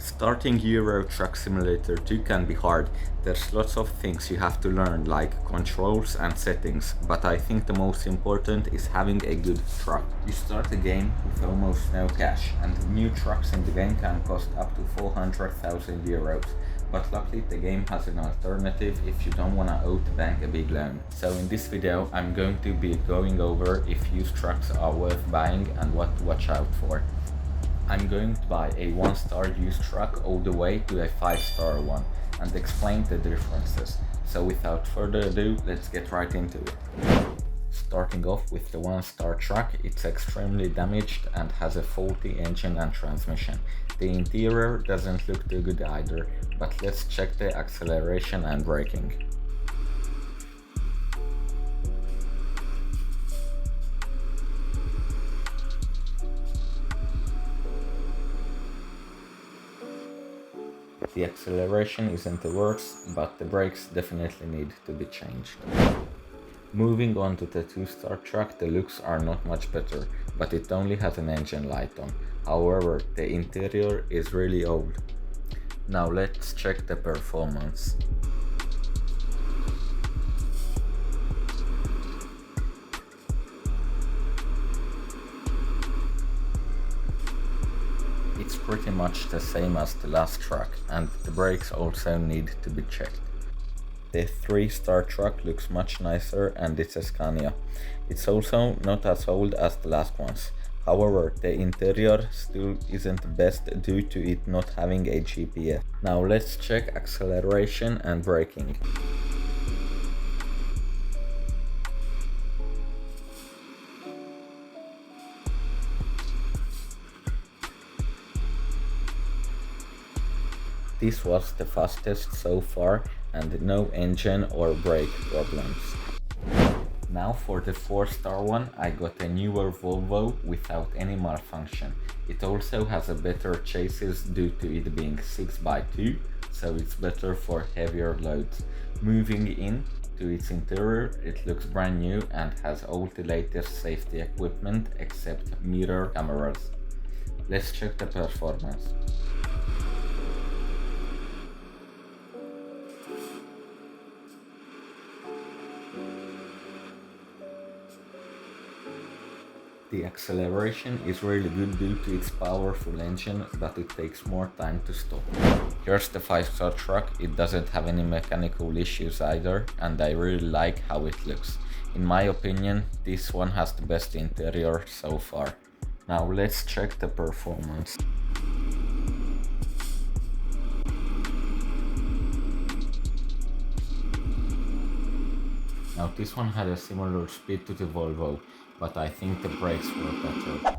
Starting Euro Truck Simulator 2 can be hard. There's lots of things you have to learn, like controls and settings, but I think the most important is having a good truck. You start the game with almost no cash, and new trucks in the game can cost up to 400,000 euros. But luckily the game has an alternative if you don't wanna owe the bank a big loan. So in this video I'm going to be going over if used trucks are worth buying and what to watch out for. I'm going to buy a 1-star used truck all the way to a 5-star one and explain the differences. So without further ado, let's get right into it. Starting off with the 1-star truck, it's extremely damaged and has a faulty engine and transmission. The interior doesn't look too good either, but let's check the acceleration and braking. The acceleration isn't the worst, but the brakes definitely need to be changed. Moving on to the 2-star truck, the looks are not much better, but it only has an engine light on. However, the interior is really old. Now let's check the performance. It's pretty much the same as the last truck, and the brakes also need to be checked. The 3-star truck looks much nicer and it's a Scania. It's also not as old as the last ones. However, the interior still isn't the best due to it not having a GPS. Now let's check acceleration and braking. This was the fastest so far and no engine or brake problems. Now for the 4-star one, I got a newer Volvo without any malfunction. It also has a better chassis due to it being 6x2, so it's better for heavier loads. Moving in to its interior, it looks brand new and has all the latest safety equipment except mirror cameras. Let's check the performance. The acceleration is really good due to its powerful engine, but it takes more time to stop. Here's the 5-star truck. It doesn't have any mechanical issues either, and I really like how it looks. In my opinion, this one has the best interior so far. Now let's check the performance. Now this one had a similar speed to the Volvo, but I think the brakes were better.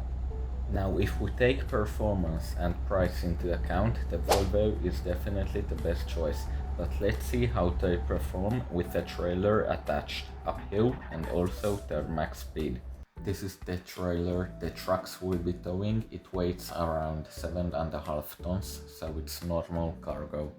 Now if we take performance and price into account, the Volvo is definitely the best choice, but let's see how they perform with the trailer attached uphill and also their max speed. This is the trailer the trucks will be towing. It weighs around 7.5 tons, so it's normal cargo.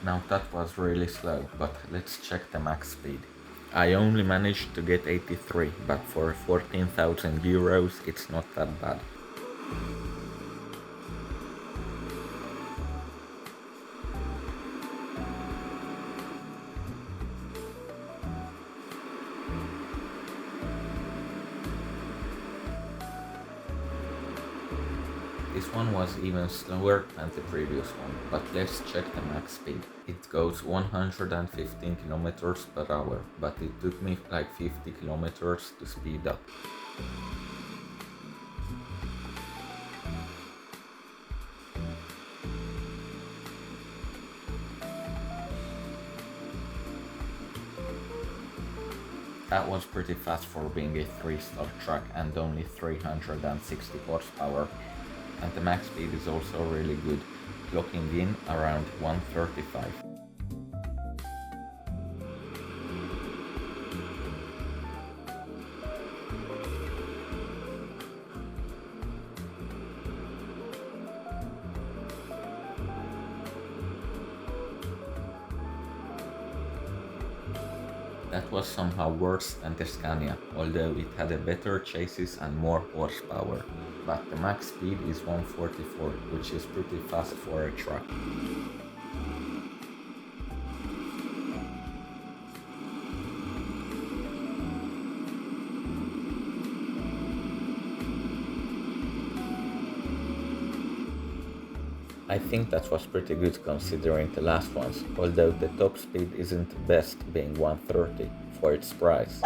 Now that was really slow, but let's check the max speed. I only managed to get 83, but for 14,000 euros it's not that bad. This one was even slower than the previous one, but let's check the max speed. It goes 115 kilometers per hour, but it took me like 50 kilometers to speed up. That was pretty fast for being a 3-star truck and only 360 horsepower. And the max speed is also really good, clocking in around 135. That was somehow worse than the Scania, although it had a better chassis and more horsepower. But the max speed is 144, which is pretty fast for a truck. I think that was pretty good considering the last ones, although the top speed isn't the best, being 130 for its price.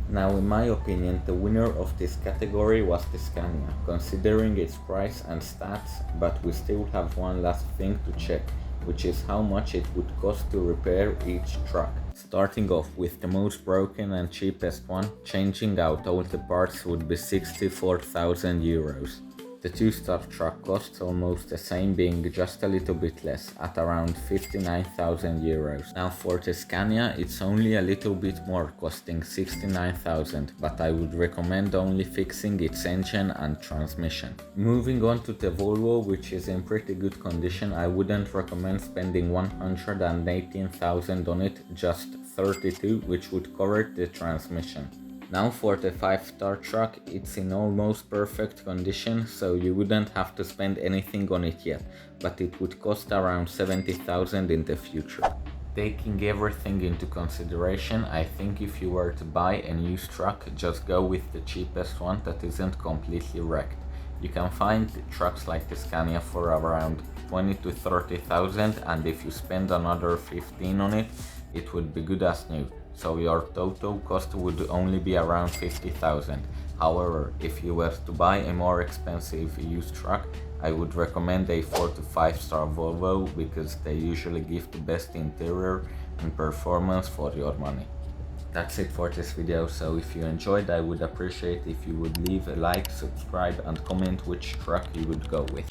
Now, in my opinion, the winner of this category was the Scania, considering its price and stats, but we still have one last thing to check, which is how much it would cost to repair each truck. Starting off with the most broken and cheapest one, changing out all the parts would be 64,000 euros. The two-star truck costs almost the same, being just a little bit less, at around 59,000 euros. Now for the Scania, it's only a little bit more, costing 69,000, but I would recommend only fixing its engine and transmission. Moving on to the Volvo, which is in pretty good condition, I wouldn't recommend spending 118,000 on it, just 32, which would cover the transmission. Now for the 5-star truck, it's in almost perfect condition, so you wouldn't have to spend anything on it yet, but it would cost around 70,000 in the future. Taking everything into consideration, I think if you were to buy a new truck, just go with the cheapest one that isn't completely wrecked. You can find trucks like the Scania for around 20 to 30,000, and if you spend another 15 on it, it would be good as new. So your total cost would only be around 50,000. However, if you were to buy a more expensive used truck, I would recommend a 4 to 5-star Volvo, because they usually give the best interior and performance for your money. That's it for this video, so if you enjoyed, I would appreciate if you would leave a like, subscribe and comment which truck you would go with.